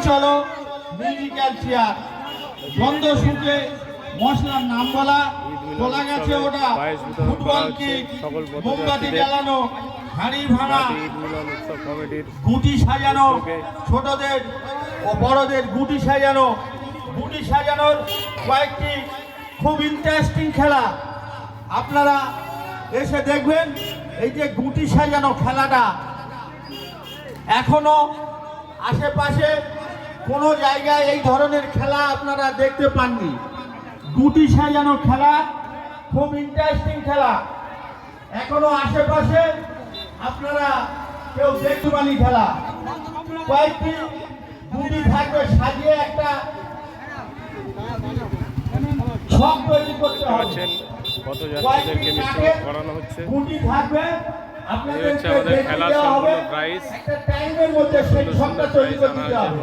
চলো musical chair, গন্ধ শুকে মশলার নাম বলা গেছে ওটা, ফুটবল কিক, মোমবাতি জ্বালানো, হাঁড়ি ভাঙা, গুটি সাজানো, ছোটদের ও বড়দের গুটি সাজানোর কয়েকটি খুব ইন্টারেস্টিং খেলা আপনারা এসে দেখবেন। এই যে গুটি সাজানো খেলাটা এখনো আশেপাশে কোনো জায়গায় এই ধরনের খেলা আপনারা দেখতে পাননি। গুটি সাজানো খেলা খুব ইন্টারেস্টিং খেলা, এখনো আশেপাশে আপনারা কেউ দেখতে পাননি খেলা। কয়েকটি গুটি থাকবে, সাজিয়ে একটা ছক তৈরি করতে হবে। কত যাত্রীদেরকে মিষ্টি করানো হচ্ছে। গুটি থাকবে, আপনাদের আমাদের খেলার সম্পূর্ণ প্রাইস একটা টাইমের মধ্যে সেই ছকটা তৈরি করতে হবে।